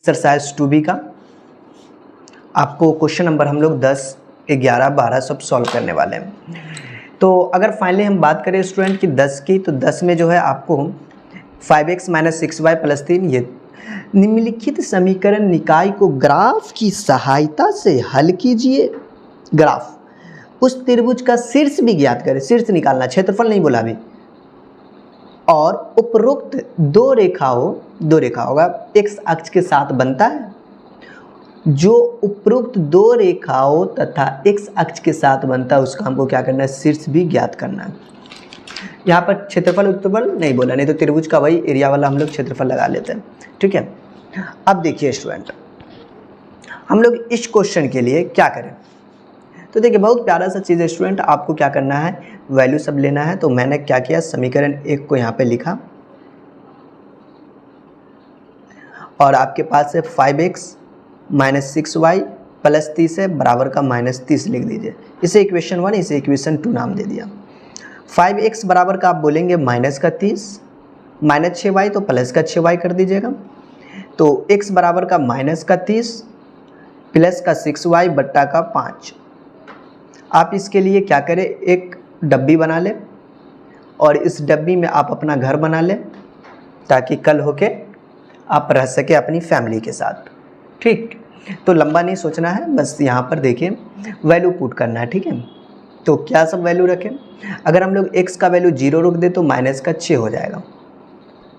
Exercise 2B का आपको question number हम लोग 10, 11, 12 सब सॉल्व करने वाले हैं। तो अगर फाइनली हम बात करें स्टूडेंट की 10 की, तो 10 में जो है आपको 5x - 6y + 3 ये निम्नलिखित समीकरण निकाय को ग्राफ की सहायता से हल कीजिए। ग्राफ उस त्रिभुज का शीर्ष भी ज्ञात करें, शीर्ष निकालना, क्षेत्रफल नहीं बोला अभी। और उपरोक्त दो रेखा होगा x अक्ष के साथ बनता है। जो उपरोक्त दो रेखाओं तथा x अक्ष के साथ बनता है उसका हमको क्या करना है, शीर्ष भी ज्ञात करना है। यहाँ पर क्षेत्रफल उत्पल नहीं बोला, नहीं तो त्रिभुज का वही एरिया वाला हम लोग क्षेत्रफल लगा लेते हैं। ठीक है, अब देखिए स्टूडेंट, हम लोग इस क्वेश्चन के लिए क्या करें। तो देखिए बहुत प्यारा सा चीज़ है स्टूडेंट, आपको क्या करना है, वैल्यू सब लेना है। तो मैंने क्या किया, समीकरण 1 को यहाँ पे लिखा और आपके पास है 5x - 6y + 30 है बराबर का -30 लिख दीजिए। इसे इक्वेशन 1, इसे इक्वेशन 2 नाम दे दिया। 5x बराबर का आप बोलेंगे -30, -6y तो +6y कर दीजिएगा। तो x बराबर का -30 + 6y बट्टा का 5। आप इसके लिए क्या करें, एक डब्बी बना लें और इस डब्बी में आप अपना घर बना लें ताकि कल होके आप रह सके अपनी फैमिली के साथ। ठीक, तो लंबा नहीं सोचना है, बस यहाँ पर देखिए वैल्यू पुट करना है। ठीक है, तो क्या सब वैल्यू रखें, अगर हम लोग x का वैल्यू 0 रख दे तो -6 हो जाएगा।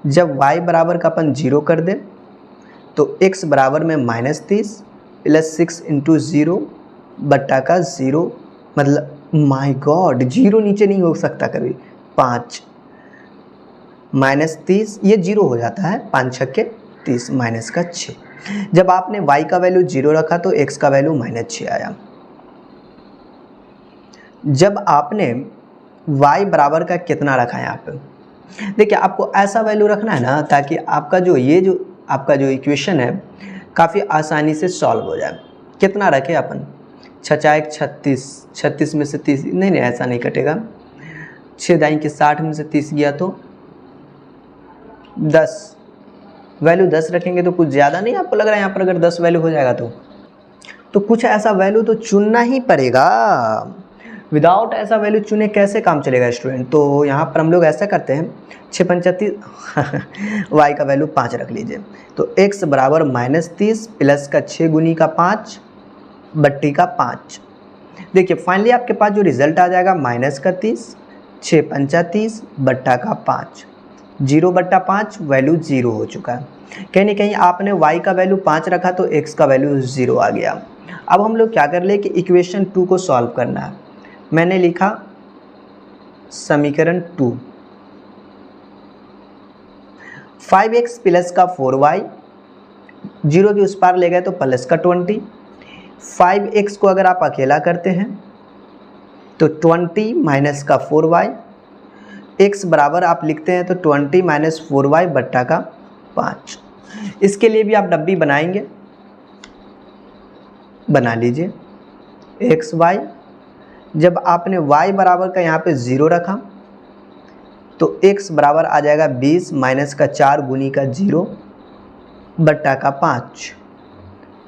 जब y बराबर का अपन 0 कर दे तो x बराबर में -30 + 6 × 0 बट्टा का 0, मतलब माय गॉड 0 नीचे नहीं हो सकता कभी। 5 -30 ये 0 हो जाता है, 5 छक्के 30 -6। जब आपने y का वैल्यू 0 रखा तो x का वैल्यू -6 आया। जब आपने y बराबर का कितना रखा है यहाँ पे, देखिए आपको ऐसा वैल्यू रखना है ना ताकि आपका जो आपका जो इक्वेशन है काफ़ी आसानी से सॉल्व हो जाए। कितना रखे अपन, 6×1 36, 36 में से 30, नहीं ऐसा नहीं कटेगा। 6×2 60 में से 30 गया तो 10, वैल्यू 10 रखेंगे तो कुछ ज़्यादा नहीं आपको लग रहा है यहाँ पर अगर 10 वैल्यू हो जाएगा तो कुछ ऐसा वैल्यू तो चुनना ही पड़ेगा। विदाउट ऐसा वैल्यू चुने कैसे काम चलेगा स्टूडेंट। तो यहाँ पर हम लोग ऐसा करते हैं, 6×35 y का वैल्यू 5 रख लीजिए। तो x बराबर -30 + का 6 × का 5 बट्टी का 5। देखिए फाइनली आपके पास जो रिजल्ट आ जाएगा -30, 6×35 बट्टा का 5, 0/5 वैल्यू 0 हो चुका है। कहीं ना कहीं आपने y का वैल्यू 5 रखा तो x का वैल्यू 0 आ गया। अब हम लोग क्या कर ले कि इक्वेशन 2 को सॉल्व करना है। मैंने लिखा समीकरण 2, 5x + का 4y 0 के उस पार ले गए तो + का 20। 5x को अगर आप अकेला करते हैं तो 20 - का 4y, x बराबर आप लिखते हैं तो 20 - 4y बट्टा का 5। इसके लिए भी आप डब्बी बनाएंगे, बना लीजिए x y। जब आपने y बराबर का यहाँ पे 0 रखा तो x बराबर आ जाएगा 20 - का 4 × का 0 बट्टा का 5।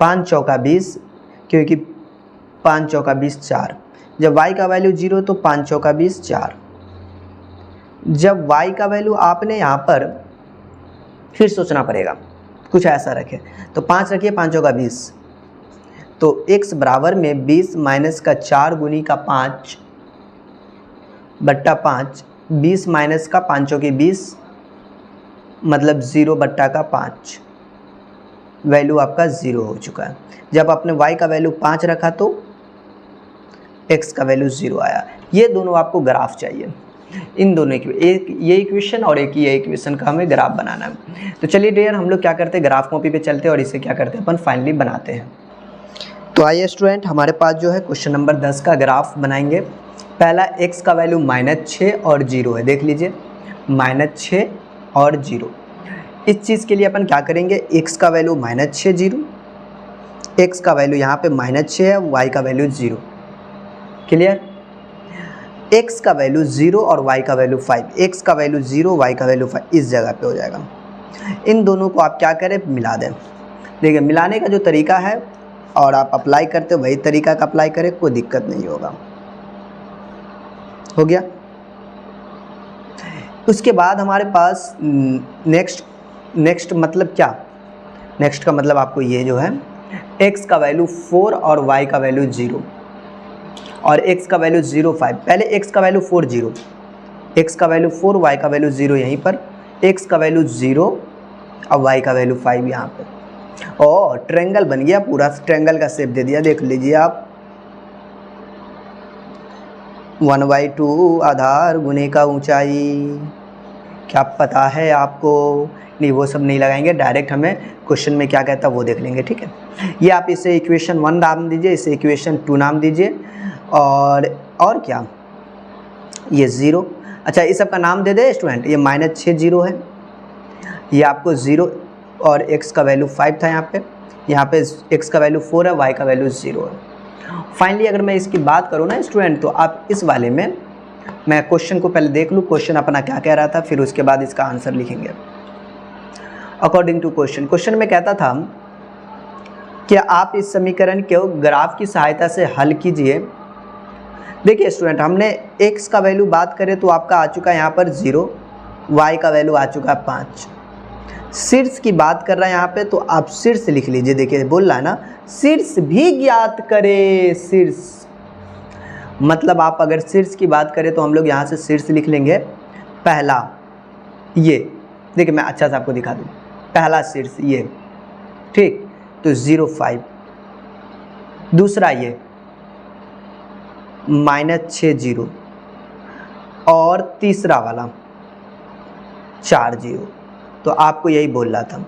5 चौका 20, क्योंकि 5 चौका 20 4। जब y का वैल्यू 0 तो 5 चौका 20 4। जब y का वैल्यू आपने यहाँ पर फिर सोचना पड़ेगा, कुछ ऐसा रखें तो 5 रखिए, 5 चौका 20, तो x बराबर में 20 - का 4 × का 5 बट्टा 5, 20 - का 5 चौकी 20 मतलब 0 बट्टा का 5, वैल्यू आपका 0 हो चुका है। जब आपने y का वैल्यू 5 रखा तो x का वैल्यू 0 आया। ये दोनों आपको ग्राफ चाहिए, इन दोनों की, एक ये इक्वेशन और एक ये इक्वेशन का हमें ग्राफ बनाना है। तो चलिए डियर हम लोग क्या करते हैं, ग्राफ कॉपी पे चलते हैं और इसे क्या करते हैं अपन फाइनली बनाते हैं। तो आइए स्टूडेंट, हमारे पास जो है क्वेश्चन नंबर 10 का ग्राफ बनाएंगे। पहला x का वैल्यू -6 और 0 है, देख लीजिए -6 और 0। इस चीज़ के लिए अपन क्या करेंगे, x का वैल्यू -6 0, x का वैल्यू यहाँ पे -6 है, y का वैल्यू 0। क्लियर, x का वैल्यू 0 और y का वैल्यू 5, x का वैल्यू 0 y का वैल्यू 5 इस जगह पे हो जाएगा। इन दोनों को आप क्या करें, मिला दें। देखिए मिलाने का जो तरीका है और आप अप्लाई करते हो वही तरीका का अप्लाई करें, कोई दिक्कत नहीं होगा। हो गया। उसके बाद हमारे पास नेक्स्ट मतलब क्या, नेक्स्ट का मतलब आपको ये जो है x का वैल्यू 4 और y का वैल्यू 0 और x का वैल्यू 0 5। पहले x का वैल्यू 4 0, x का वैल्यू 4, y का वैल्यू 0 यहीं पर, x का वैल्यू 0 और y का वैल्यू 5 यहाँ पे। और ट्रायंगल बन गया, पूरा ट्रायंगल का शेप दे दिया, देख लीजिए आप। 1/2 आधार गुने का ऊंचाई, क्या पता है आपको? नहीं, वो सब नहीं लगाएंगे, डायरेक्ट हमें क्वेश्चन में क्या कहता है वो देख लेंगे, ठीक है। ये आप इसे इक्वेशन 1 नाम दीजिए, इसे इक्वेशन 2 नाम दीजिए, और क्या, ये 0। अच्छा, इस सब का नाम दे दे स्टूडेंट, ये -6 0 है, ये आपको 0 और x का वैल्यू 5 था यहाँ पे x का वैल्यू 4 है, y का वैल्यू 0 है। फाइनली अगर मैं इसकी बात करूँ ना स्टूडेंट, तो आप इस वाले में, मैं क्वेश्चन को पहले देख लूँ, क्वेश्चन अपना क्या कह रहा था, फिर उसके बाद इसका आंसर लिखेंगे अकॉर्डिंग टू क्वेश्चन। क्वेश्चन में कहता था कि आप इस समीकरण को ग्राफ की सहायता से हल कीजिए। देखिए स्टूडेंट, हमने x का वैल्यू बात करें तो आपका आ चुका है यहाँ पर 0, y का वैल्यू आ चुका है 5। शीर्ष की बात कर रहा है यहाँ पे, तो आप शीर्ष लिख लीजिए। देखिए बोल रहा है ना, शीर्ष भी ज्ञात करें। शीर्ष मतलब आप अगर शीर्ष की बात करें तो हम लोग यहाँ से शीर्ष लिख लेंगे। पहला ये, देखिए मैं अच्छा से आपको दिखा दूँ, पहला शीर्ष ये, ठीक, तो 0 5। दूसरा ये -6 0 और तीसरा वाला 4 0। तो आपको यही बोल रहा था,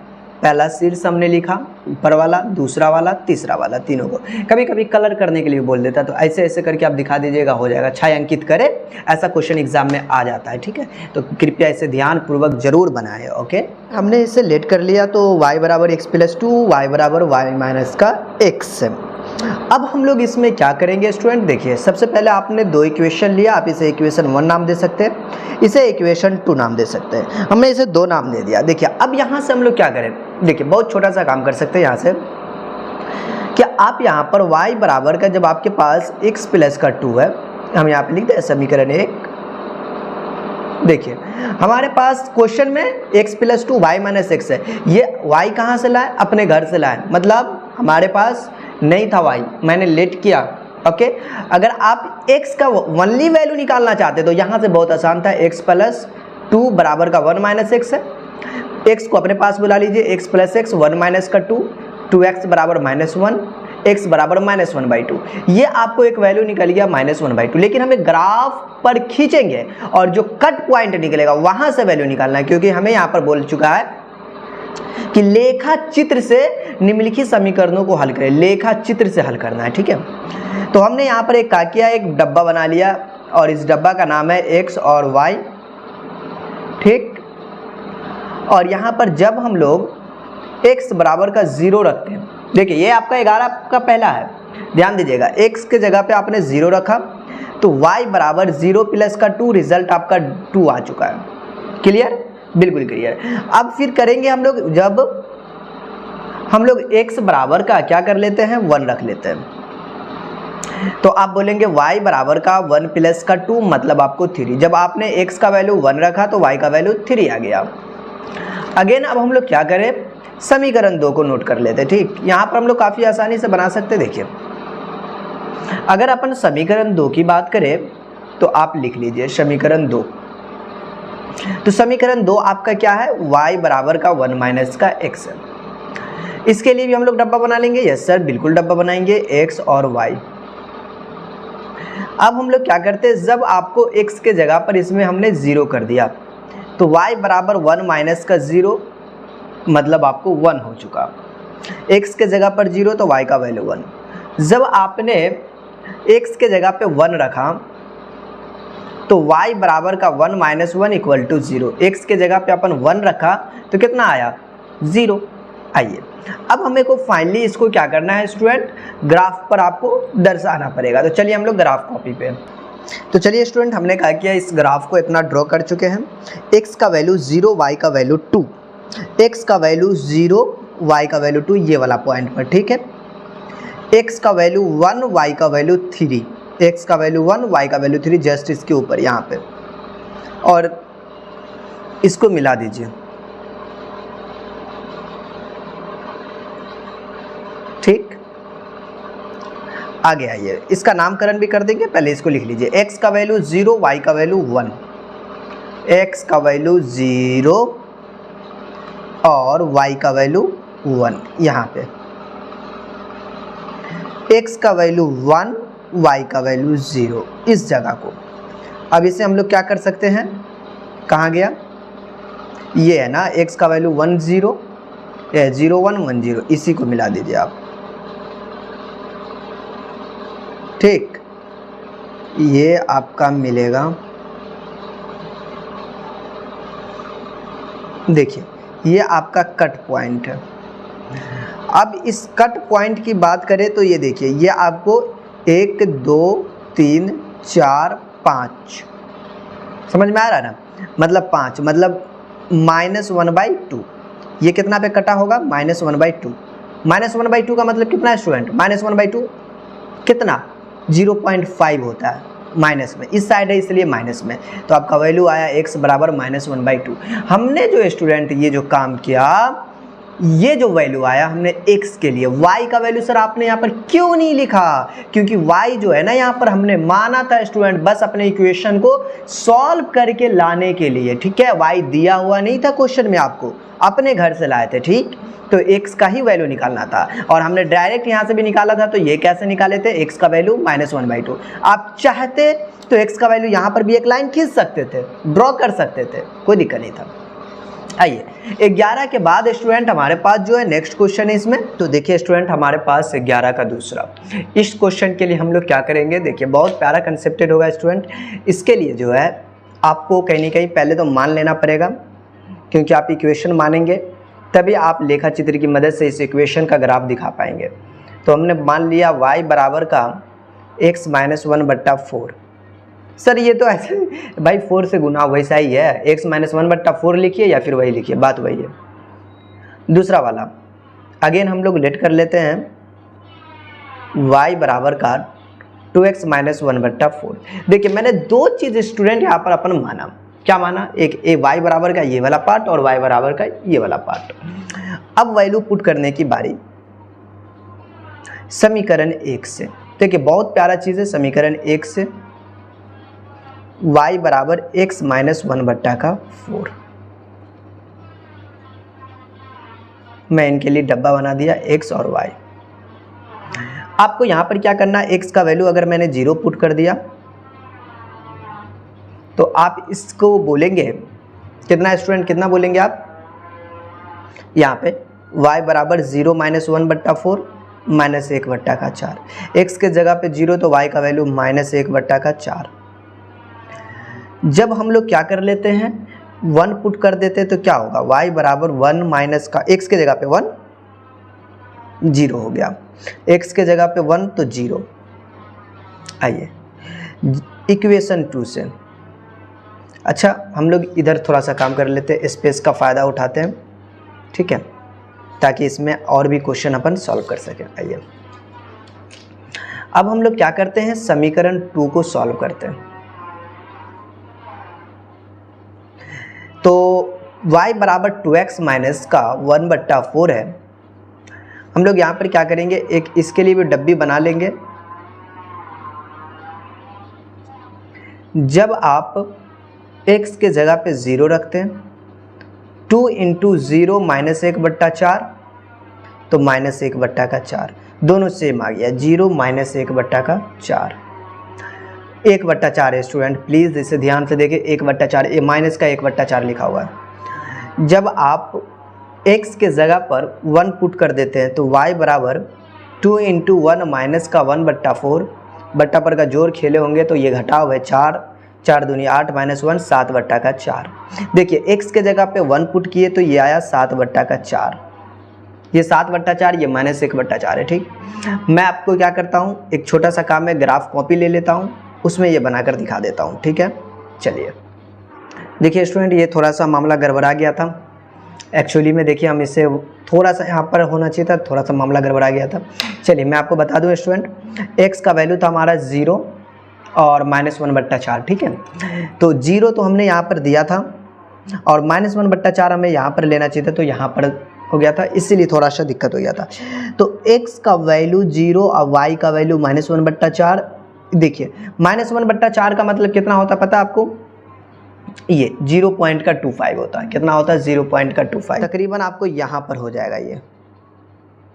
पहला शीर्ष हमने लिखा, ऊपर वाला, दूसरा वाला, तीसरा वाला, तीनों को। कभी कभी कलर करने के लिए बोल देता, तो ऐसे ऐसे करके आप दिखा दीजिएगा, हो जाएगा। छायांकित करें, ऐसा क्वेश्चन एग्जाम में आ जाता है, ठीक है। तो कृपया इसे ध्यानपूर्वक जरूर बनाएं। ओके, हमने इसे लेट कर लिया, तो y = x + 2, y = y - x। अब हम लोग इसमें क्या करेंगे स्टूडेंट, देखिए सबसे पहले आपने 2 इक्वेशन लिया, आप इसे इक्वेशन 1 नाम दे सकते हैं, इसे इक्वेशन 2 नाम दे सकते हैं। हमने इसे 2 नाम दे दिया। देखिए अब यहाँ से हम लोग क्या करें, देखिए बहुत छोटा सा काम कर सकते हैं यहाँ से, कि आप यहाँ पर y बराबर का, जब आपके पास x + 2 है, हम यहाँ पे लिख दें समीकरण 1। देखिए हमारे पास क्वेश्चन में x + 2 y - x है, ये y कहाँ से लाए, अपने घर से लाए, मतलब हमारे पास नहीं था y, मैंने लेट किया। ओके, अगर आप x का ओनली वैल्यू निकालना चाहते तो यहाँ से बहुत आसान था, x + 2 बराबर का 1 - x है, x को अपने पास बुला लीजिए, x + x 1 - का 2, 2x बराबर -1, x बराबर -1/2। ये आपको एक वैल्यू निकल गया -1/2। लेकिन हमें ग्राफ पर खींचेंगे और जो कट पॉइंट निकलेगा वहाँ से वैल्यू निकालना है, क्योंकि हमें यहाँ पर बोल चुका है कि लेखा चित्र से निम्नलिखित समीकरणों को हल करें, लेखा चित्र से हल करना है, ठीक है। तो हमने यहाँ पर एक क्या किया, एक डब्बा बना लिया और इस डब्बा का नाम है x और y, ठीक। और यहाँ पर जब हम लोग x बराबर का 0 रखते हैं, देखिए ये आपका 11 का पहला है, ध्यान दीजिएगा, x के जगह पे आपने 0 रखा, तो y बराबर 0 + का 2, रिजल्ट आपका 2 आ चुका है। क्लियर, बिल्कुल क्लियर। अब फिर करेंगे हम लोग, जब हम लोग x बराबर का क्या कर लेते हैं, 1 रख लेते हैं, तो आप बोलेंगे y बराबर का 1 + का 2, मतलब आपको 3। जब आपने x का वैल्यू 1 रखा तो y का वैल्यू 3 आ गया। अगेन अब हम लोग क्या करें, समीकरण 2 को नोट कर लेते हैं, ठीक। यहाँ पर हम लोग काफ़ी आसानी से बना सकते हैं। देखिए अगर अपन समीकरण 2 की बात करें तो आप लिख लीजिए समीकरण 2। तो समीकरण 2 आपका क्या है, y बराबर का 1 - का x है। इसके लिए भी हम लोग डब्बा बना लेंगे, यस सर बिल्कुल डब्बा बनाएंगे, x और y। अब हम लोग क्या करते हैं, जब आपको x के जगह पर इसमें हमने 0 कर दिया, तो y बराबर 1 - का 0, मतलब आपको 1 हो चुका। x के जगह पर 0 तो y का वैल्यू 1। जब आपने x के जगह पे 1 रखा तो y बराबर का 1 - 1 = 0। x के जगह पे अपन 1 रखा तो कितना आया, 0। आइए अब हमें को फाइनली इसको क्या करना है स्टूडेंट, ग्राफ पर आपको दर्शाना पड़ेगा। तो चलिए हम लोग ग्राफ कॉपी पे, तो चलिए स्टूडेंट हमने क्या किया, इस ग्राफ को इतना ड्रॉ कर चुके हैं। x का वैल्यू 0, y का वैल्यू 2, x का वैल्यू 0 y का वैल्यू 2 ये वाला पॉइंट पर, ठीक है। x का वैल्यू 1 y का वैल्यू 3, x का वैल्यू 1 y का वैल्यू 3 जस्ट इसके ऊपर यहाँ पे, और इसको मिला दीजिए, ठीक। आगे आइए, इसका नामकरण भी कर देंगे, पहले इसको लिख लीजिए। x का वैल्यू 0 y का वैल्यू 1, x का वैल्यू 0 और y का वैल्यू 1, यहाँ पे x का वैल्यू 1 y का वैल्यू 0 इस जगह को। अब इसे हम लोग क्या कर सकते हैं, कहाँ गया, ये है ना, x का वैल्यू 1 0 0 1 1 0, इसी को मिला दीजिए आप, ठीक। ये आपका मिलेगा, देखिए ये आपका कट पॉइंट है। अब इस कट पॉइंट की बात करें तो ये देखिए, ये आपको 1 2 3 4 5 समझ में आ रहा है ना, मतलब 5 मतलब -1/2, ये कितना पे कटा होगा, -1/2। -1/2 का मतलब कितना है स्टूडेंट, -1/2 कितना 0.5 होता है माइनस में, इस साइड है इसलिए माइनस में, तो आपका वैल्यू आया x बराबर -1/2। हमने जो स्टूडेंट ये जो काम किया, ये जो वैल्यू आया हमने x के लिए, y का वैल्यू सर आपने यहाँ पर क्यों नहीं लिखा, क्योंकि y जो है ना यहाँ पर हमने माना था स्टूडेंट बस अपने इक्वेशन को सॉल्व करके लाने के लिए, ठीक है। y दिया हुआ नहीं था क्वेश्चन में, आपको अपने घर से लाए थे, ठीक। तो x का ही वैल्यू निकालना था, और हमने डायरेक्ट यहाँ से भी निकाला था, तो ये कैसे निकाले थे, x का वैल्यू -1/2। आप चाहते तो x का वैल्यू यहाँ पर भी एक लाइन खींच सकते थे, ड्रॉ कर सकते थे, कोई दिक्कत नहीं था। आइए 11 के बाद स्टूडेंट हमारे पास जो है नेक्स्ट क्वेश्चन है इसमें, तो देखिए स्टूडेंट हमारे पास 11 का दूसरा, इस क्वेश्चन के लिए हम लोग क्या करेंगे, देखिए बहुत प्यारा कंसेप्टेड होगा स्टूडेंट। इसके लिए जो है आपको कहीं ना कहीं पहले तो मान लेना पड़ेगा, क्योंकि आप इक्वेशन मानेंगे तभी आप लेखा चित्र की मदद से इस इक्वेशन का ग्राफ दिखा पाएंगे। तो हमने मान लिया y बराबर का x - 1/4। सर ये तो ऐसे भाई 4 से गुना वैसा ही है, x - 1/4 लिखिए या फिर वही लिखिए, बात वही है। दूसरा वाला अगेन हम लोग लेट कर लेते हैं, y बराबर का 2x - 1/4। देखिए मैंने दो चीज़ स्टूडेंट यहाँ पर अपन माना, क्या माना, एक y बराबर का ये वाला पार्ट और y बराबर का ये वाला पार्ट। अब वैल्यू पुट करने की बारी समीकरण 1 से, देखिए बहुत प्यारा चीज़ है, समीकरण 1 से y बराबर x - 1/4। मैं इनके लिए डब्बा बना दिया x और y। आपको यहाँ पर क्या करना है, x का वैल्यू अगर मैंने 0 पुट कर दिया तो आप इसको बोलेंगे कितना स्टूडेंट, कितना बोलेंगे आप, यहाँ पे y बराबर 0 - 1/4 -1/4। x के जगह पे 0 तो y का वैल्यू -1/4। जब हम लोग क्या कर लेते हैं, 1 पुट कर देते हैं तो क्या होगा, y बराबर 1 माइनस का x के जगह पे 1 0 हो गया, x के जगह पे 1 तो 0। आइए इक्वेशन 2 से, अच्छा हम लोग इधर थोड़ा सा काम कर लेते हैं, स्पेस का फ़ायदा उठाते हैं, ठीक है, ताकि इसमें और भी क्वेश्चन अपन सॉल्व कर सकें। आइए अब हम लोग क्या करते हैं, समीकरण 2 को सॉल्व करते हैं। तो y बराबर 2x माइनस का 1/4 है। हम लोग यहाँ पर क्या करेंगे, एक इसके लिए भी डब्बी बना लेंगे। जब आप x के जगह पे 0 रखते हैं, 2 × 0 -1/4 तो -1/4, दोनों सेम आ गया, 0 -1/4 1/4 है स्टूडेंट, प्लीज़ इसे ध्यान से देखिए, 1/4 ये माइनस का 1/4 लिखा हुआ है। जब आप x के जगह पर 1 पुट कर देते हैं तो y बराबर 2 × 1 माइनस का 1/4, बट्टा पर का जोड़ खेले होंगे तो ये घटाव है 4, 4 दूनी 8 -1 7/4। देखिए x के जगह पे 1 पुट किए तो ये आया 7/4, ये 7/4, ये -1/4 है, ठीक। मैं आपको क्या करता हूँ, एक छोटा सा काम है, ग्राफ कॉपी ले लेता हूँ, उसमें ये बनाकर दिखा देता हूँ, ठीक है। चलिए देखिए स्टूडेंट, ये थोड़ा सा मामला गड़बड़ा गया था, एक्चुअली में देखिए हम इसे थोड़ा सा यहाँ पर होना चाहिए था, थोड़ा सा मामला गड़बड़ा गया था। चलिए मैं आपको बता दूँ स्टूडेंट, एक्स का वैल्यू था हमारा 0 और -1/4, ठीक है। तो 0 तो हमने यहाँ पर दिया था और -1/4 हमें यहाँ पर लेना चाहिए था, तो यहाँ पर हो गया था, इसीलिए थोड़ा सा दिक्कत हो गया था। तो x का वैल्यू 0 और y का वैल्यू -1/4। देखिए -1/4 का मतलब कितना होता है पता है आपको? ये 0.25 होता है। कितना होता है? 0.25। तकरीबन आपको यहाँ पर हो जाएगा ये,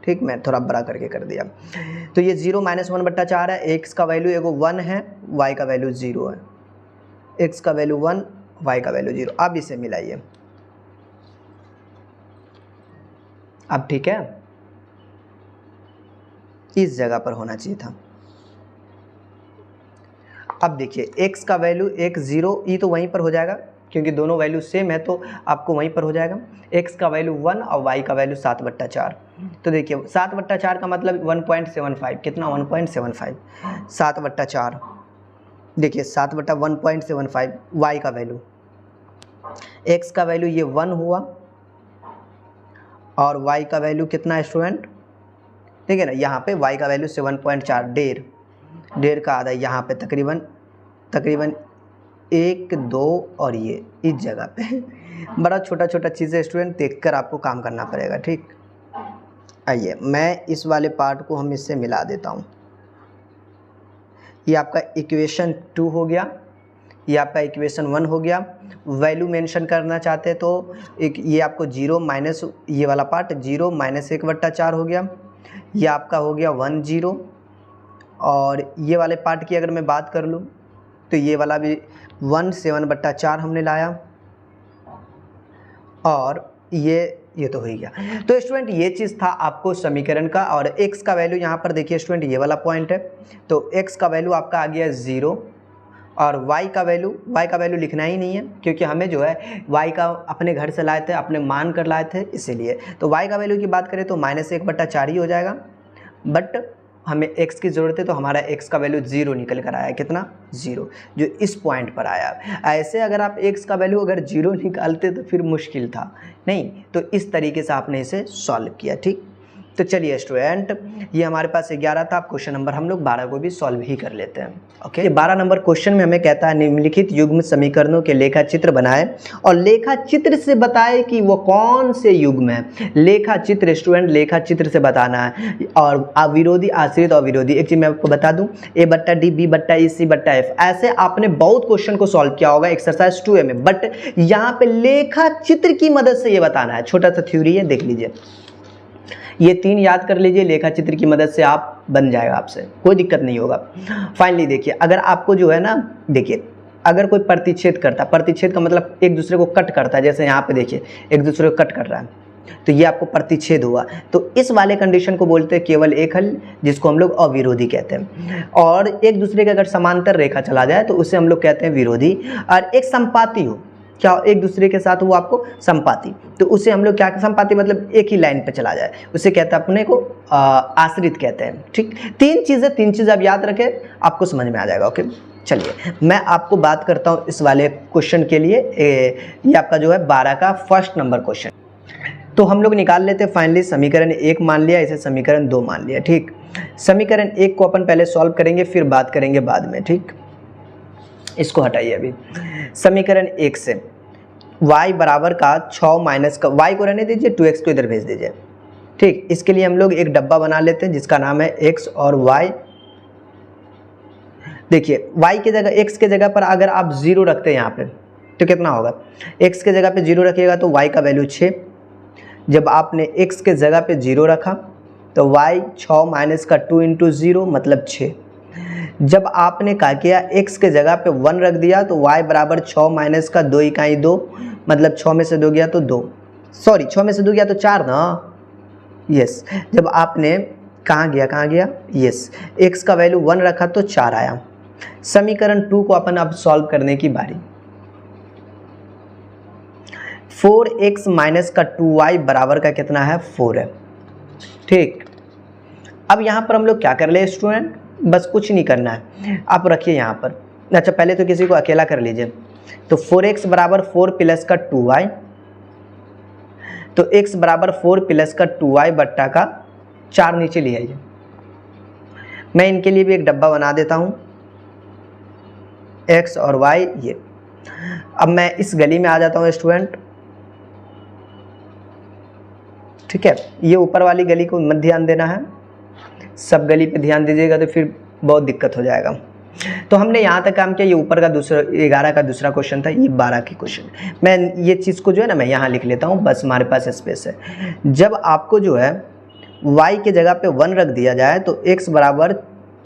ठीक। मैं थोड़ा बड़ा करके कर दिया। तो ये 0 -1/4 है। x का वैल्यू एगो 1 है, y का वैल्यू 0 है। x का वैल्यू 1, y का वैल्यू 0। अब इसे मिलाइए, अब ठीक है, इस जगह पर होना चाहिए था। अब देखिए x का वैल्यू 1 0, ये तो वहीं पर हो जाएगा क्योंकि दोनों वैल्यू सेम है, तो आपको वहीं पर हो जाएगा। x का वैल्यू 1 और y का वैल्यू 7/4। तो देखिए 7/4 का मतलब 1.75। कितना? 1.75। 7/4, देखिए 7/1.75। y का वैल्यू, x का वैल्यू ये 1 हुआ और y का वैल्यू कितना है स्टूडेंट? ठीक है ना, यहाँ पे y का वैल्यू 7.4, डेढ़ का आधा, यहाँ पे तकरीबन 1 2 और ये इस जगह पे बड़ा छोटा छोटा चीज़ें स्टूडेंट देखकर आपको काम करना पड़ेगा, ठीक। आइए मैं इस वाले पार्ट को हम इससे मिला देता हूँ। ये आपका इक्वेशन 2 हो गया, ये आपका इक्वेशन 1 हो गया। वैल्यू मेंशन करना चाहते हैं तो एक ये आपको 0 माइनस ये वाला पार्ट 0 -1/4 हो गया। ये आपका हो गया 1 0, और ये वाले पार्ट की अगर मैं बात कर लूँ तो ये वाला भी 1 7/4 हमने लाया, और ये तो हो ही गया। तो स्टूडेंट ये चीज़ था आपको समीकरण का। और x का वैल्यू यहाँ पर देखिए स्टूडेंट, ये वाला पॉइंट है, तो x का वैल्यू आपका आ गया 0, और y का वैल्यू लिखना ही नहीं है क्योंकि हमें जो है y का अपने घर से लाए थे, अपने मान कर लाए थे, इसीलिए। तो y का वैल्यू की बात करें तो -1/4 ही हो जाएगा, बट हमें x की ज़रूरत है तो हमारा x का वैल्यू 0 निकल कर आया। कितना? 0, जो इस पॉइंट पर आया। ऐसे अगर आप x का वैल्यू अगर 0 निकालते तो फिर मुश्किल था, नहीं तो इस तरीके से आपने इसे सॉल्व किया, ठीक। तो चलिए स्टूडेंट, ये हमारे पास 11 था। अब क्वेश्चन नंबर हम लोग 12 को भी सॉल्व ही कर लेते हैं। ओके, 12 नंबर क्वेश्चन में हमें कहता है निम्नलिखित युग्म समीकरणों के लेखा चित्र बनाए और लेखा चित्र से बताए कि वो कौन से युग्म है। लेखा चित्र स्टूडेंट, लेखा चित्र से बताना है, और विरोधी, आश्रित और विरोधी। एक चीज़ मैं आपको बता दूं, A/D, B/E, C/F, ऐसे आपने बहुत क्वेश्चन को सॉल्व किया होगा एक्सरसाइज 2A में, बट यहाँ पे लेखा चित्र की मदद से ये बताना है। छोटा सा थ्योरी है, देख लीजिए। ये 3 याद कर लीजिए, लेखा चित्र की मदद से आप बन जाएगा, आपसे कोई दिक्कत नहीं होगा। फाइनली देखिए, अगर आपको जो है ना, देखिए अगर कोई प्रतिच्छेद करता, प्रतिच्छेद का मतलब एक दूसरे को कट करता है, जैसे यहाँ पे देखिए एक दूसरे को कट कर रहा है, तो ये आपको प्रतिच्छेद हुआ। तो इस वाले कंडीशन को बोलते हैं केवल एक हल, जिसको हम लोग अविरोधी कहते हैं। और एक दूसरे के अगर समांतर रेखा चला जाए तो उसे हम लोग कहते हैं विरोधी। और एक संपाती हो, क्या एक दूसरे के साथ वो आपको संपाती, तो उसे हम लोग क्या, संपाती मतलब एक ही लाइन पे चला जाए, उसे कहते हैं अपने को आश्रित कहते हैं, ठीक। तीन चीज़ आप याद रखें, आपको समझ में आ जाएगा। ओके, चलिए मैं आपको बात करता हूँ इस वाले क्वेश्चन के लिए। ये आपका जो है 12 का फर्स्ट नंबर क्वेश्चन। तो हम लोग निकाल लेते हैं फाइनली। समीकरण 1 मान लिया, इसे समीकरण 2 मान लिया, ठीक। समीकरण 1 को अपन पहले सॉल्व करेंगे, फिर बात करेंगे बाद में, ठीक। इसको हटाइए अभी। समीकरण 1 से y बराबर का 6 माइनस का, y को रहने दीजिए, 2x को इधर भेज दीजिए, ठीक। इसके लिए हम लोग एक डब्बा बना लेते हैं जिसका नाम है x और y। देखिए y की जगह, x के जगह पर अगर आप 0 रखते हैं यहाँ पे तो कितना होगा? x के जगह पे 0 रखिएगा तो y का वैल्यू 6। जब आपने x के जगह पे 0 रखा तो y 6 माइनस का 2 इंटू 0 मतलब 6। जब आपने क्या किया, x के जगह पे 1 रख दिया तो y बराबर 6 माइनस का 2 इकाई 2, मतलब 6 में से 2 गया तो 2, सॉरी 6 में से 2 गया तो 4 ना, यस। जब आपने कहाँ गया, यस, x का वैल्यू 1 रखा तो 4 आया। समीकरण 2 को अपन अब सॉल्व करने की बारी। 4x माइनस का 2y बराबर का कितना है? 4 है, ठीक। अब यहाँ पर हम लोग क्या कर ले स्टूडेंट, बस कुछ नहीं करना है, आप रखिए यहाँ पर। अच्छा पहले तो किसी को अकेला कर लीजिए। तो 4x बराबर 4 प्लस का 2y, तो x बराबर 4 प्लस का 2y बट्टा का 4 नीचे ले आइए। मैं इनके लिए भी एक डब्बा बना देता हूँ, x और y ये। अब मैं इस गली में आ जाता हूँ स्टूडेंट, ठीक है। ये ऊपर वाली गली को मत ध्यान देना है, सब गली पे ध्यान दीजिएगा तो फिर बहुत दिक्कत हो जाएगा। तो हमने यहाँ तक काम किया, ये ऊपर का दूसरा 11 का दूसरा क्वेश्चन था, ये 12 की क्वेश्चन। मैं ये चीज़ को जो है ना मैं यहाँ लिख लेता हूँ, बस हमारे पास स्पेस है। जब आपको जो है y के जगह पे 1 रख दिया जाए तो x बराबर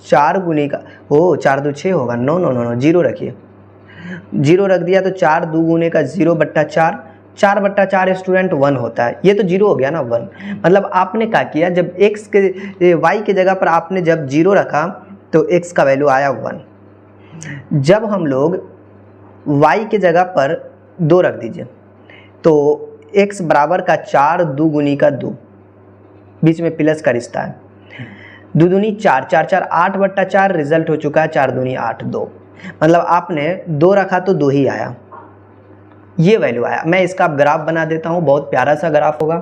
4 गुनी का 4 2 6 होगा। नो नो नो नो, 0 रखिए, 0 रख दिया तो 4 2 गुने का 0 बट्टा 4, 4 बट्टा 4 स्टूडेंट 1 होता है। ये तो 0 हो गया ना 1। मतलब आपने क्या किया, जब x के y के जगह पर आपने जब 0 रखा तो x का वैल्यू आया 1। जब हम लोग y के जगह पर 2 रख दीजिए तो x बराबर का 4 2 गुनी का 2, बीच में प्लस का रिश्ता है, 2 दूनी 4, 4 4 8 बट्टा 4, रिजल्ट हो चुका है 4 दूनी 8 2। मतलब आपने 2 रखा तो 2 ही आया, ये वैल्यू आया। मैं इसका अब ग्राफ बना देता हूँ, बहुत प्यारा सा ग्राफ होगा।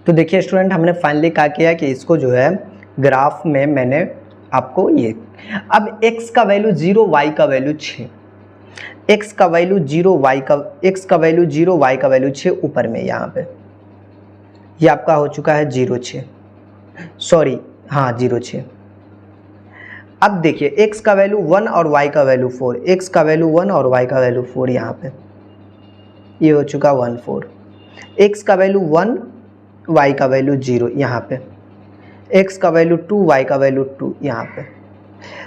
तो देखिए स्टूडेंट, हमने फाइनली क्या किया कि इसको जो है ग्राफ में मैंने आपको ये, अब x का वैल्यू 0 y का वैल्यू 6, x का वैल्यू 0 y का x का वैल्यू 0 y का वैल्यू 6 ऊपर में यहाँ पे ये आपका हो चुका है 0.6, सॉरी हाँ 0.6। अब देखिए x का वैल्यू 1 और y का वैल्यू 4, x का वैल्यू 1 और y का वैल्यू 4, यहाँ पे ये हो चुका 1 4, x का वैल्यू 1 y का वैल्यू 0 यहाँ पे, x का वैल्यू 2 y का वैल्यू 2 यहाँ पे।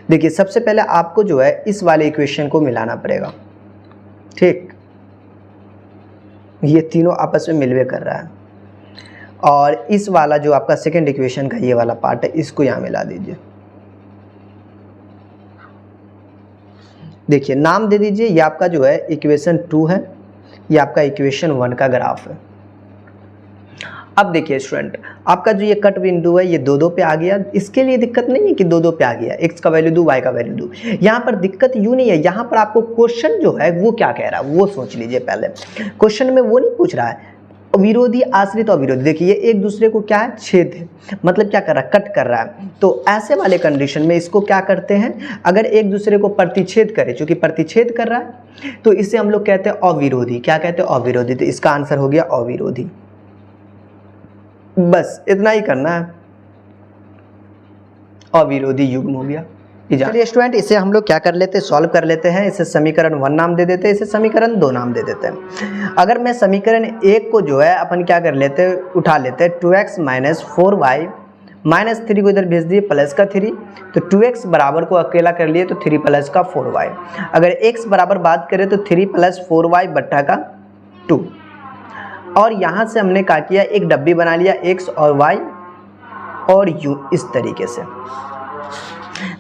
देखिए सबसे पहले आपको जो है इस वाले इक्वेशन को मिलाना पड़ेगा, ठीक। ये तीनों आपस में मिलवे कर रहा है, और इस वाला जो आपका सेकंड इक्वेशन का ये वाला पार्ट है इसको यहाँ मिला दीजिए। देखिए नाम दे दीजिए, ये आपका जो है इक्वेशन 2 है, ये आपका इक्वेशन 1 का ग्राफ है। अब देखिए स्टूडेंट, आपका जो ये कट बिंदु है ये 2 2 पे आ गया। इसके लिए दिक्कत नहीं है कि 2 2 पे आ गया, x का वैल्यू 2 y का वैल्यू 2। यहाँ पर दिक्कत यूँ नहीं है, यहाँ पर आपको क्वेश्चन जो है वो क्या कह रहा है वो सोच लीजिए। पहले क्वेश्चन में वो नहीं पूछ रहा है विरोधी आश्रित और विरोधी, देखिए ये एक दूसरे को क्या है छेद है, मतलब क्या कर रहा है कट कर रहा है। तो ऐसे वाले कंडीशन में इसको क्या करते हैं, अगर एक दूसरे को प्रतिच्छेद करे, चूंकि प्रतिच्छेद कर रहा है तो इसे हम लोग कहते हैं अविरोधी। क्या कहते हैं, अविरोधी। तो इसका आंसर हो गया अविरोधी। बस इतना ही करना है, अविरोधी युग्म हो गया। चलिए स्टूडेंट, इसे हम लोग क्या कर लेते हैं, सॉल्व कर लेते हैं। इसे समीकरण 1 नाम दे देते हैं, इसे समीकरण 2 नाम दे देते हैं। अगर मैं समीकरण 1 को जो है अपन क्या कर लेते हैं, उठा लेते हैं 2x माइनस 4y माइनस 3 को इधर भेज दिए प्लस का 3, तो 2x बराबर को अकेला कर लिए तो 3 प्लस का 4y। अगर x बराबर बात करें तो 3 प्लस 4y बट्टा का 2, और यहाँ से हमने क्या किया, एक डब्बी बना लिया x और y और u इस तरीके से।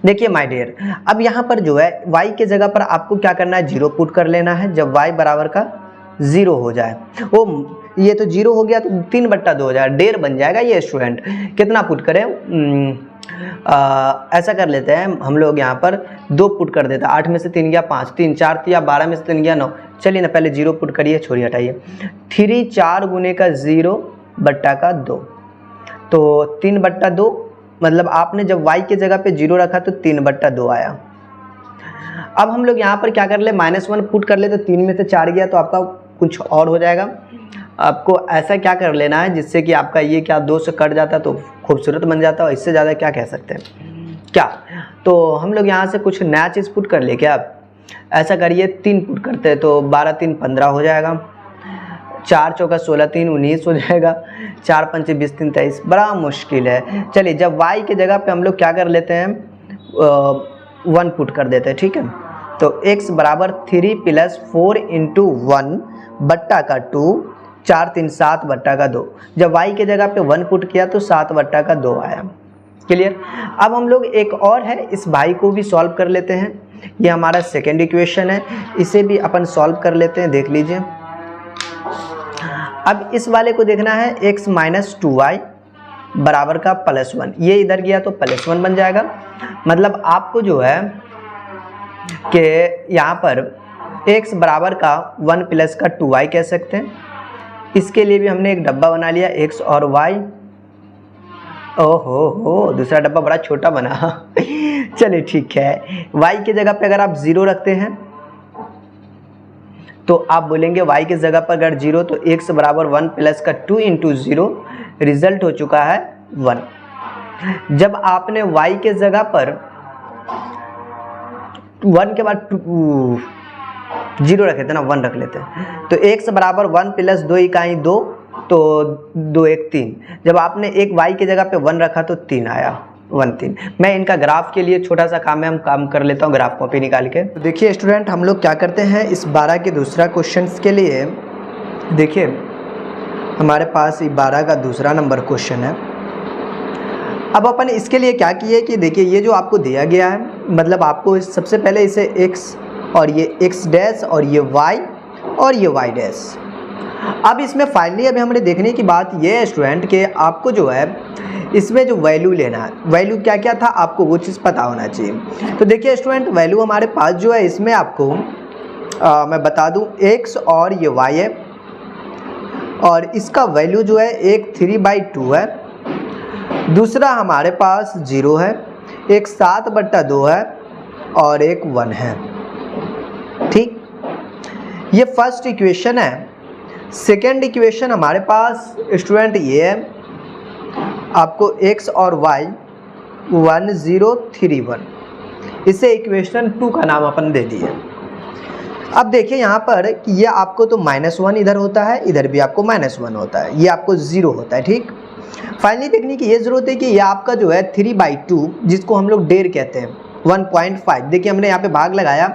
देखिए माय डियर, अब यहाँ पर जो है y के जगह पर आपको क्या करना है, 0 पुट कर लेना है। जब y बराबर का 0 हो जाए, वो ये तो 0 हो गया तो 3/2 हो जाएगा, 1.5 बन जाएगा। ये स्टूडेंट कितना पुट करें, ऐसा कर लेते हैं हम लोग, यहाँ पर 2 पुट कर देते हैं। 8 में से 3 गया 5, 3 4 दिया, 12 में से 3 गया 9। चलिए ना पहले 0 पुट करिए, छोड़िए हटाइए। 3 4 गुने का 0 बट्टा का 2, तो 3/2, मतलब आपने जब y के जगह पे 0 रखा तो 3/2 आया। अब हम लोग यहाँ पर क्या कर ले, -1 पुट कर ले, तो 3 में से 4 गया तो आपका कुछ और हो जाएगा। आपको ऐसा क्या कर लेना है जिससे कि आपका ये क्या 2 से कट जाता तो खूबसूरत बन जाता, और इससे ज़्यादा क्या कह सकते हैं क्या। तो हम लोग यहाँ से कुछ नया चीज़ पुट कर ले क्या, आप ऐसा करिए 3 पुट करते हैं तो 12 3 15 हो जाएगा, 4 चौका 16 3 19 हो जाएगा, 4 5 20 3 23। बड़ा मुश्किल है। चलिए जब y के जगह पे हम लोग क्या कर लेते हैं, 1 पुट कर देते हैं, ठीक है। तो x बराबर 3 प्लस 4 इंटू 1 बट्टा का 2, 4 3 7 बट्टा का 2। जब y के जगह पे 1 पुट किया तो 7 बट्टा का 2 आया। क्लियर। अब हम लोग एक और है, इस भाई को भी सॉल्व कर लेते हैं। ये हमारा सेकेंड इक्वेशन है, इसे भी अपन सॉल्व कर लेते हैं, देख लीजिए। अब इस वाले को देखना है, x माइनस 2y बराबर का +1, ये इधर गया तो +1 बन जाएगा। मतलब आपको जो है कि यहाँ पर x बराबर का 1 प्लस का 2y कह सकते हैं, इसके लिए भी हमने एक डब्बा बना लिया x और y। ओहो हो, दूसरा डब्बा बड़ा छोटा बना। चलिए ठीक है, y की जगह पे अगर आप 0 रखते हैं तो आप बोलेंगे y की जगह पर अगर 0 तो x बराबर 1 प्लस का 2 इंटू 0, रिजल्ट हो चुका है 1। जब आपने y के जगह पर 1 के बाद 0 रखे थे ना, 1 रख लेते हैं, तो x बराबर 1 प्लस 2 इकाई 2, तो 2 1 3। जब आपने एक y की जगह पे 1 रखा तो 3 आया, 1 3। मैं इनका ग्राफ के लिए छोटा सा काम है, हम काम कर लेता हूँ ग्राफ कॉपी निकाल के। तो देखिए स्टूडेंट, हम लोग क्या करते हैं इस 12 के दूसरा क्वेश्चन के लिए। देखिए हमारे पास 12 का दूसरा नंबर क्वेश्चन है। अब अपन इसके लिए क्या किए कि देखिए ये जो आपको दिया गया है, मतलब आपको सबसे पहले इसे x और ये x डैश और ये y और ये y डैश। अब इसमें फाइनली अभी हमने देखने की बात ये है स्टूडेंट कि आपको जो है इसमें जो वैल्यू लेना है, वैल्यू क्या क्या था आपको वो चीज़ पता होना चाहिए। तो देखिए स्टूडेंट, वैल्यू हमारे पास जो है इसमें आपको मैं बता दूं x और ये y है, और इसका वैल्यू जो है एक 3/2 है, दूसरा हमारे पास 0 है, एक 7/2 है और एक 1 है। ठीक, ये फर्स्ट इक्वेशन है। सेकेंड इक्वेशन हमारे पास स्टूडेंट ये है, आपको x और y 1 0 3 1, इसे इक्वेशन 2 का नाम अपन दे दिए। अब देखिए यहाँ पर कि ये आपको तो -1 इधर होता है, इधर भी आपको -1 होता है, ये आपको 0 होता है। ठीक, फाइनली देखने की ये ज़रूरत है कि ये आपका जो है 3/2, जिसको हम लोग डेढ़ कहते हैं, 1.5। देखिए हमने यहाँ पे भाग लगाया,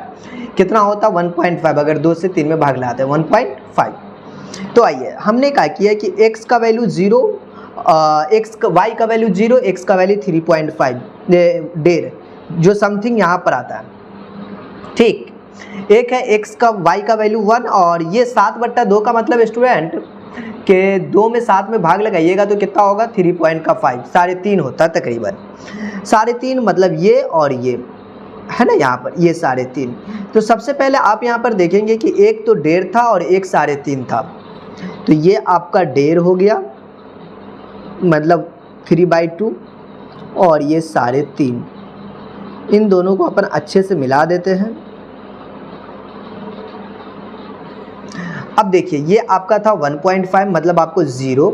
कितना होता 1.5, अगर 2 से 3 में भाग लगाते हैं 1.5। तो आइए हमने क्या किया कि x का वैल्यू 0, y का वैल्यू 0, x का वैल्यू 3.5 डेढ़, जो समथिंग यहाँ पर आता है। ठीक, एक है x का y का वैल्यू 1, और ये 7/2 का मतलब स्टूडेंट के 2 में 7 में भाग लगाइएगा तो कितना होगा 3.5, 3.5 होता है तकरीबन। 3.5 मतलब ये और ये है ना, यहाँ पर ये 3.5। तो सबसे पहले आप यहाँ पर देखेंगे कि एक तो डेढ़ था और एक 3.5 था, तो ये आपका डेढ़ हो गया, मतलब 3/2, और ये 3.5। इन दोनों को अपन अच्छे से मिला देते हैं। अब देखिए ये आपका था 1.5, मतलब आपको 0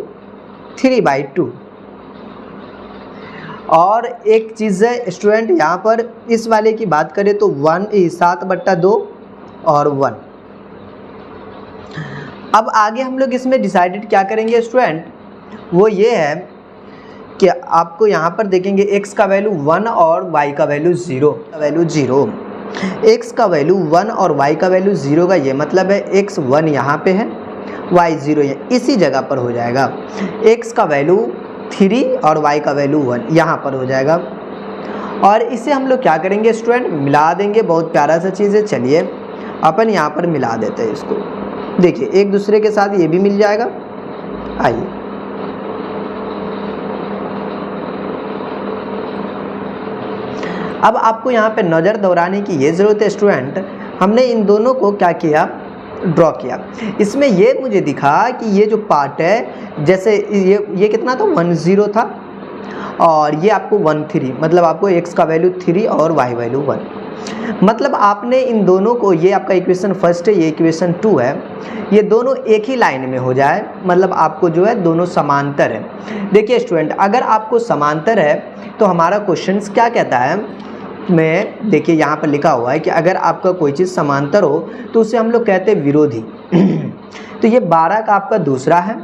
3/2। और एक चीज़ है स्टूडेंट, यहाँ पर इस वाले की बात करें तो 7/2 और 1। अब आगे हम लोग इसमें डिसाइडेड क्या करेंगे स्टूडेंट, वो ये है कि आपको यहाँ पर देखेंगे x का वैल्यू 1 और y का वैल्यू 0, x का वैल्यू 1 और y का वैल्यू 0 का ये मतलब है x 1 यहाँ पे है, y 0 इसी जगह पर हो जाएगा। x का वैल्यू 3 और y का वैल्यू 1 यहाँ पर हो जाएगा। और इसे हम लोग क्या करेंगे स्टूडेंट, मिला देंगे। बहुत प्यारा सा चीज़ है, चलिए अपन यहाँ पर मिला देते हैं इसको। देखिए एक दूसरे के साथ ये भी मिल जाएगा। आइए अब आपको यहाँ पे नज़र दौड़ाने की ये ज़रूरत है स्टूडेंट, हमने इन दोनों को क्या किया, ड्रॉ किया। इसमें ये मुझे दिखा कि ये जो पार्ट है, जैसे ये कितना था 1 0 था, और ये आपको 1 3, मतलब आपको x का वैल्यू 3 और y वैल्यू 1। मतलब आपने इन दोनों को, ये आपका इक्वेशन फर्स्ट है, ये इक्वेशन 2 है, ये दोनों एक ही लाइन में हो जाए, मतलब आपको जो है दोनों समांतर है। देखिए स्टूडेंट, अगर आपको समांतर है तो हमारा क्वेश्चन क्या कहता है, में देखिए यहाँ पर लिखा हुआ है कि अगर आपका कोई चीज़ समांतर हो तो उसे हम लोग कहते हैं विरोधी। तो ये 12 का आपका दूसरा है,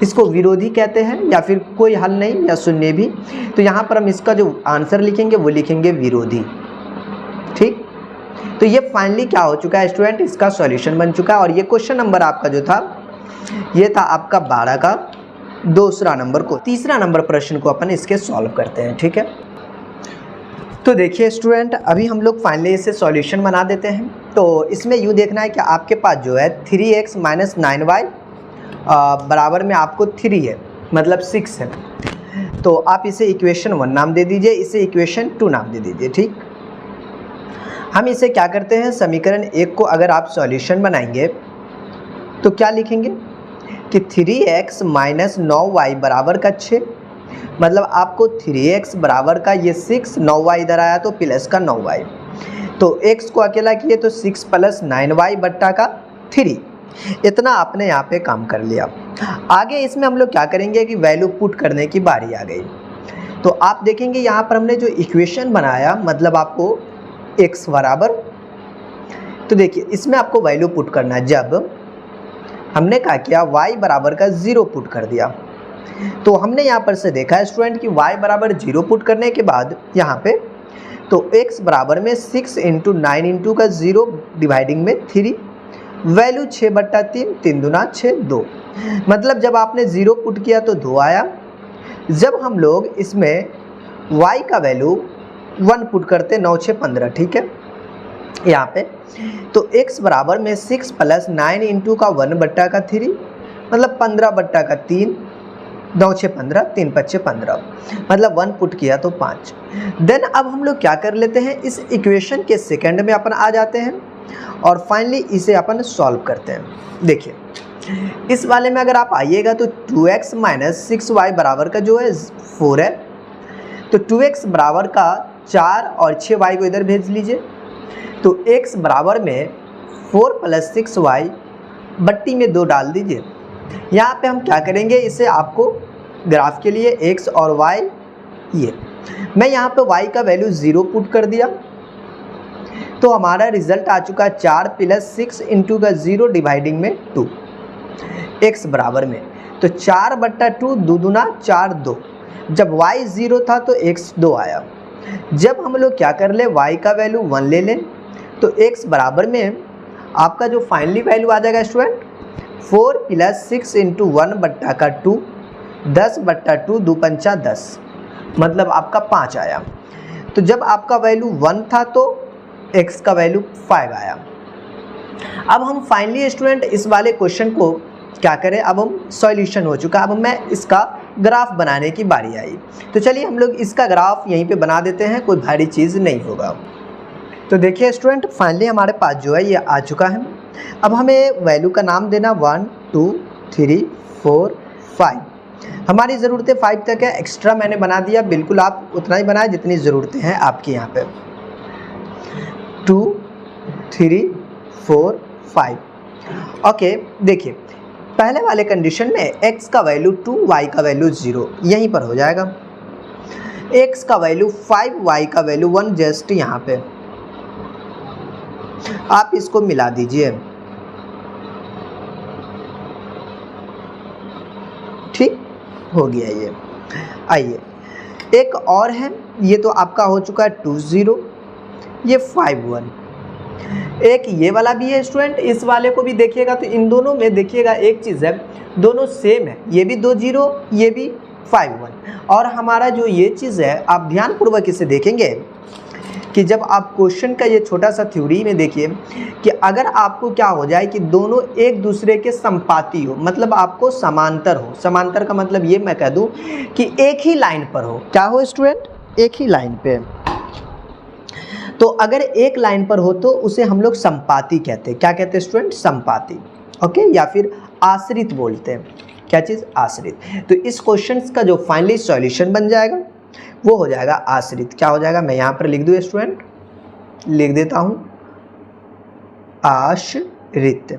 इसको विरोधी कहते हैं, या फिर कोई हल नहीं या शून्य भी। तो यहाँ पर हम इसका जो आंसर लिखेंगे वो लिखेंगे विरोधी। ठीक, तो ये फाइनली क्या हो चुका है स्टूडेंट, इसका सॉल्यूशन बन चुका है। और ये क्वेश्चन नंबर आपका जो था ये था आपका 12 का दूसरा नंबर को। तीसरा नंबर प्रश्न को अपन इसके सॉल्व करते हैं। ठीक है, तो देखिए स्टूडेंट, अभी हम लोग फाइनली इसे सॉल्यूशन बना देते हैं। तो इसमें यूँ देखना है कि आपके पास जो है 3x - 9y बराबर में आपको 3 है, मतलब 6 है। तो आप इसे इक्वेशन 1 नाम दे दीजिए, इसे इक्वेशन 2 नाम दे दीजिए। ठीक, हम इसे क्या करते हैं, समीकरण 1 को अगर आप सॉल्यूशन बनाएंगे तो क्या लिखेंगे, कि 3x माइनस 9y बराबर का 6, मतलब आपको 3x बराबर का ये 6, 9y इधर आया तो प्लस का 9y, तो x को अकेला किए तो 6 प्लस 9y बट्टा का 3, इतना आपने यहाँ पे काम कर लिया। आगे इसमें हम लोग क्या करेंगे कि वैल्यू पुट करने की बारी आ गई। तो आप देखेंगे यहाँ पर हमने जो इक्वेशन बनाया, मतलब आपको x बराबर, तो देखिए इसमें आपको वैल्यू पुट करना है। जब हमने क्या किया, y बराबर का 0 पुट कर दिया, तो हमने यहाँ पर से देखा है स्टूडेंट कि y बराबर 0 पुट करने के बाद यहाँ पे तो x बराबर में 6 इंटू 9 इंटू का 0 डिवाइडिंग में 3, वैल्यू 6/3, 3 दूना 6, 2, मतलब जब आपने 0 पुट किया तो 2 आया। जब हम लोग इसमें y का वैल्यू 1 पुट करते, 9 6 15, ठीक है यहाँ पे, तो x बराबर में 6 प्लस 9 इंटू का 1 बट्टा का 3, मतलब 15 बट्टा का 3, 9 6 15, 3 5 15, मतलब 1 पुट किया तो 5। देन अब हम लोग क्या कर लेते हैं, इस इक्वेशन के सेकंड में अपन आ जाते हैं और फाइनली इसे अपन सॉल्व करते हैं। देखिए इस वाले में अगर आप आइएगा तो 2x माइनस 6y बराबर का जो है 4 है, तो 2x बराबर का 4 और 6y को इधर भेज लीजिए, तो x बराबर में 4 प्लस 6y बट्टी में 2 डाल दीजिए। यहाँ पे हम क्या करेंगे, इसे आपको ग्राफ के लिए x और y, ये मैं यहाँ पे y का वैल्यू 0 पुट कर दिया, तो हमारा रिजल्ट आ चुका 4 प्लस 6 इंटू का 0 डिवाइडिंग में 2, x बराबर में तो 4/2, 2 दूना 4, 2, जब y 0 था तो x 2 आया। जब हम लोग क्या कर ले, y का वैल्यू 1 ले लें, तो x बराबर में आपका जो फाइनली वैल्यू आ जाएगा स्टूडेंट 4 प्लस 6 इंटू 1 बट्टा का 2, 10/2, 2 पंचा 10, मतलब आपका 5 आया। तो जब आपका वैल्यू 1 था तो x का वैल्यू 5 आया। अब हम फाइनली स्टूडेंट इस वाले क्वेश्चन को क्या करें, अब हम सॉल्यूशन हो चुका, अब मैं इसका ग्राफ बनाने की बारी आई। तो चलिए हम लोग इसका ग्राफ यहीं पे बना देते हैं, कोई भारी चीज़ नहीं होगा। तो देखिए स्टूडेंट फाइनली हमारे पास जो है ये आ चुका है। अब हमें वैल्यू का नाम देना 1 2 3 4 5, हमारी ज़रूरतें 5 तक है, एक्स्ट्रा मैंने बना दिया, बिल्कुल आप उतना ही बनाए जितनी ज़रूरतें हैं आपकी। यहाँ पे 2 3 4 5, ओके। देखिए पहले वाले कंडीशन में x का वैल्यू 2, y का वैल्यू 0, यहीं पर हो जाएगा। x का वैल्यू 5, y का वैल्यू 1, जस्ट यहाँ पे आप इसको मिला दीजिए, ठीक हो गया ये। आइए एक और है, ये तो आपका हो चुका है 2 0, ये 5 1, एक ये वाला भी है स्टूडेंट। इस वाले को भी देखिएगा तो इन दोनों में देखिएगा एक चीज़ है, दोनों सेम है, ये भी 2 0, ये भी 5 1। और हमारा जो ये चीज़ है आप ध्यानपूर्वक इसे देखेंगे कि जब आप क्वेश्चन का ये छोटा सा थ्योरी में देखिए कि अगर आपको क्या हो जाए कि दोनों एक दूसरे के संपाती हो, मतलब आपको समांतर हो, समांतर का मतलब ये मैं कह दूं कि एक ही लाइन पर हो, क्या हो स्टूडेंट, एक ही लाइन पे। तो अगर एक लाइन पर हो तो उसे हम लोग संपाती कहते हैं। क्या कहते हैं स्टूडेंट, संपाती, ओके, या फिर आश्रित बोलते हैं। क्या चीज़, आश्रित। तो इस क्वेश्चन का जो फाइनली सॉल्यूशन बन जाएगा वो हो जाएगा आश्रित। क्या हो जाएगा, मैं यहाँ पर लिख दूँ स्टूडेंट, लिख देता हूँ आश्रित,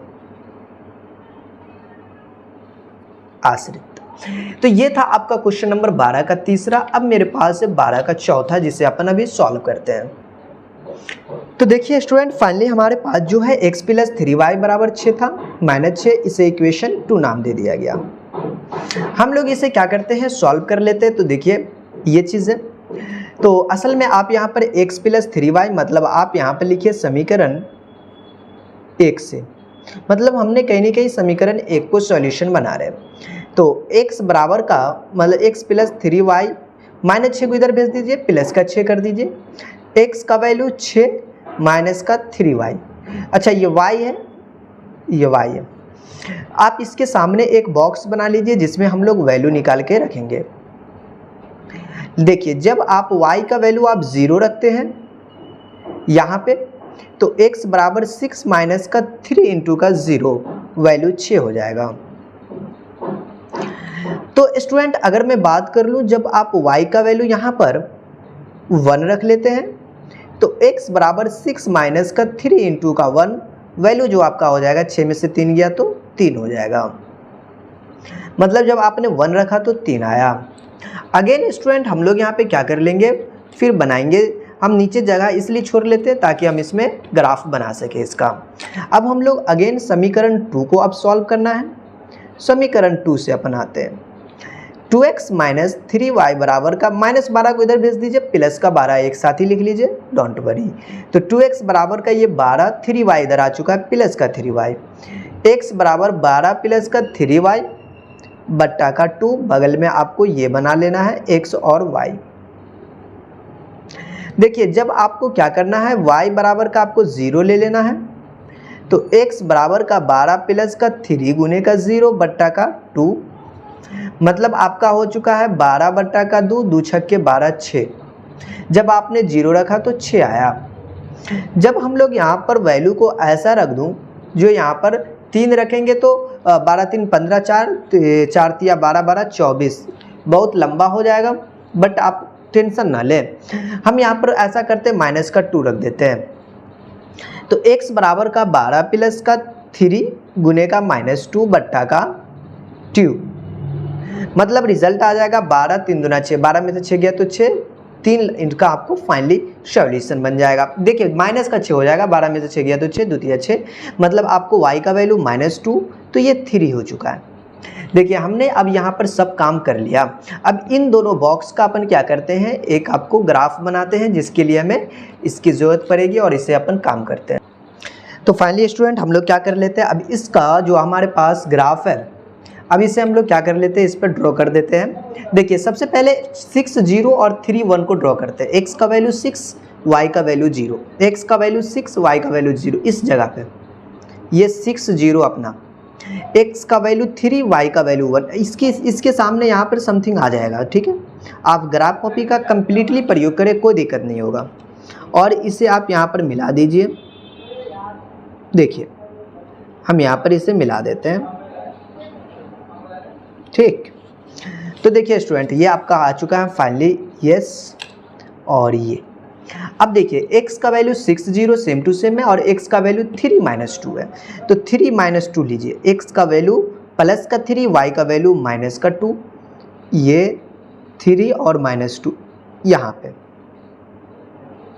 आश्रित। तो ये था आपका क्वेश्चन नंबर 12 का तीसरा। अब मेरे पास है 12 का चौथा, जिसे अपन अभी सॉल्व करते हैं। तो देखिए स्टूडेंट फाइनली हमारे पास जो है x प्लस 3y बराबर 6 था, -6, इसे इक्वेशन 2 नाम दे दिया गया। हम लोग इसे क्या करते हैं, सॉल्व कर लेते हैं। तो देखिए ये चीज़ है, तो असल में आप यहाँ पर x प्लस 3y, मतलब आप यहाँ पर लिखिए समीकरण 1 से, मतलब हमने कहीं ना कहीं समीकरण 1 को सॉल्यूशन बना रहे हैं। तो x बराबर का मतलब x प्लस 3y, -6 को इधर भेज दीजिए, प्लस का 6 कर दीजिए, x का वैल्यू 6 माइनस का 3y। अच्छा ये y है, ये y है। आप इसके सामने एक बॉक्स बना लीजिए जिसमें हम लोग वैल्यू निकाल के रखेंगे। देखिए जब आप y का वैल्यू आप 0 रखते हैं यहाँ पे, तो x बराबर 6 माइनस का 3 इंटू का 0, वैल्यू 6 हो जाएगा। तो स्टूडेंट अगर मैं बात कर लूँ, जब आप y का वैल्यू यहाँ पर 1 रख लेते हैं तो x बराबर 6 माइनस का 3 इंटू का 1, वैल्यू जो आपका हो जाएगा 6 में से 3 गया तो 3 हो जाएगा। मतलब जब आपने 1 रखा तो 3 आया। अगेन स्टूडेंट हम लोग यहाँ पे क्या कर लेंगे, फिर बनाएंगे, हम नीचे जगह इसलिए छोड़ लेते हैं ताकि हम इसमें ग्राफ बना सके इसका। अब हम लोग अगेन समीकरण 2 को अब सॉल्व करना है। समीकरण 2 से अपन आते हैं, 2x माइनस 3y बराबर का -12 को इधर भेज दीजिए, प्लस का 12 एक साथ ही लिख लीजिए, डोंट वरी। तो 2x बराबर का ये 12, 3y इधर आ चुका है प्लस का 3y, x बराबर 12 प्लस का 3y बट्टा का 2, बगल में आपको ये बना लेना है x और y। देखिए जब आपको क्या करना है, y बराबर का आपको 0 ले लेना है, तो x बराबर का 12 प्लस का 3 गुने का 0 बट्टा का 2, मतलब आपका हो चुका है 12 बट्टा का 2, 2 छक्के 12, 6। जब आपने 0 रखा तो 6 आया। जब हम लोग यहाँ पर वैल्यू को ऐसा रख दूँ, जो यहाँ पर 3 रखेंगे तो 12 3 15, 4 तिया 12 12 24, बहुत लंबा हो जाएगा, बट आप टेंशन ना लें। हम यहाँ पर ऐसा करते हैं, माइनस का 2 रख देते हैं, तो x बराबर का 12 प्लस का 3 गुने का -2 बट्टा का 2, मतलब रिजल्ट आ जाएगा 12 3 दूना 6, 12 में से 6 गया तो 6, 3 इनका आपको फाइनली सॉल्यूशन बन जाएगा। देखिए माइनस का 6 हो जाएगा, 12 में से 6 गया तो 6, 2 तिया 6, मतलब आपको y का वैल्यू -2, तो ये 3 हो चुका है। देखिए हमने अब यहाँ पर सब काम कर लिया। अब इन दोनों बॉक्स का अपन क्या करते हैं, एक आपको ग्राफ बनाते हैं, जिसके लिए हमें इसकी ज़रूरत पड़ेगी और इसे अपन काम करते हैं। तो फाइनली स्टूडेंट हम लोग क्या कर लेते हैं, अब इसका जो हमारे पास ग्राफ है, अब इसे हम लोग क्या कर लेते हैं, इस पर ड्रॉ कर देते हैं। देखिए सबसे पहले 6 0 और 3 1 को ड्रॉ करते हैं। x का वैल्यू 6, y का वैल्यू 0, x का वैल्यू 6, y का वैल्यू 0, इस जगह पे ये 6 0 अपना, x का वैल्यू 3, y का वैल्यू 1, इसके सामने यहाँ पर समथिंग आ जाएगा। ठीक है, आप ग्राफ कॉपी का कंप्लीटली प्रयोग करें, कोई दिक्कत नहीं होगा, और इसे आप यहाँ पर मिला दीजिए। देखिए हम यहाँ पर इसे मिला देते हैं। ठीक, तो देखिए स्टूडेंट ये आपका आ चुका है फाइनली, यस। और ये अब देखिए x का वैल्यू 6 0 सेम टू सेम है, और x का वैल्यू 3 -2 है, तो 3 -2 लीजिए, x का वैल्यू प्लस का 3, y का वैल्यू माइनस का 2, ये 3 और -2 यहाँ पे।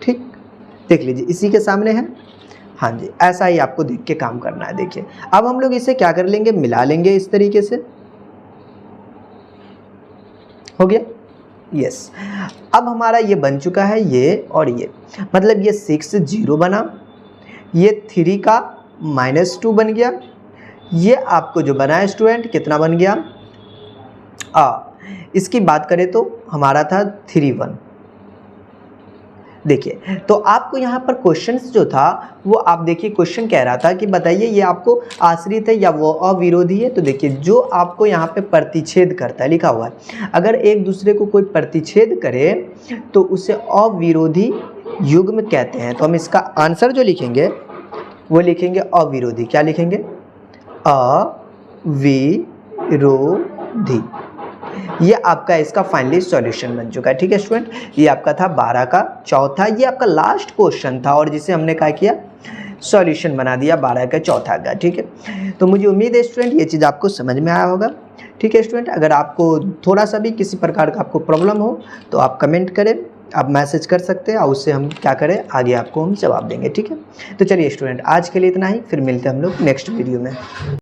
ठीक, देख लीजिए इसी के सामने है। हाँ जी, ऐसा ही आपको देख के काम करना है। देखिए अब हम लोग इसे क्या कर लेंगे, मिला लेंगे इस तरीके से, हो गया, यस। अब हमारा ये बन चुका है ये और ये, मतलब ये 6 0 बना, ये 3 का -2 बन गया, ये आपको जो बना है स्टूडेंट कितना बन गया, इसकी बात करें तो हमारा था 3 1। देखिए तो आपको यहाँ पर क्वेश्चन जो था वो आप देखिए, क्वेश्चन कह रहा था कि बताइए ये आपको आश्रित है या वो अविरोधी है। तो देखिए जो आपको यहाँ पे प्रतिच्छेद करता है लिखा हुआ है, अगर एक दूसरे को कोई प्रतिच्छेद करे तो उसे अविरोधी युग्म कहते हैं। तो हम इसका आंसर जो लिखेंगे वो लिखेंगे अविरोधी। क्या लिखेंगे, अविरोधी। ये आपका इसका फाइनली सॉल्यूशन बन चुका है। ठीक है स्टूडेंट, ये आपका था 12 का चौथा, ये आपका लास्ट क्वेश्चन था और जिसे हमने क्या किया, सॉल्यूशन बना दिया 12 का चौथा का। ठीक है, तो मुझे उम्मीद है स्टूडेंट ये चीज़ आपको समझ में आया होगा। ठीक है स्टूडेंट, अगर आपको थोड़ा सा भी किसी प्रकार का आपको प्रॉब्लम हो तो आप कमेंट करें, आप मैसेज कर सकते हैं और उससे हम क्या करें आगे आपको हम जवाब देंगे। ठीक है, तो चलिए स्टूडेंट आज के लिए इतना ही, फिर मिलते हैं हम लोग नेक्स्ट वीडियो में।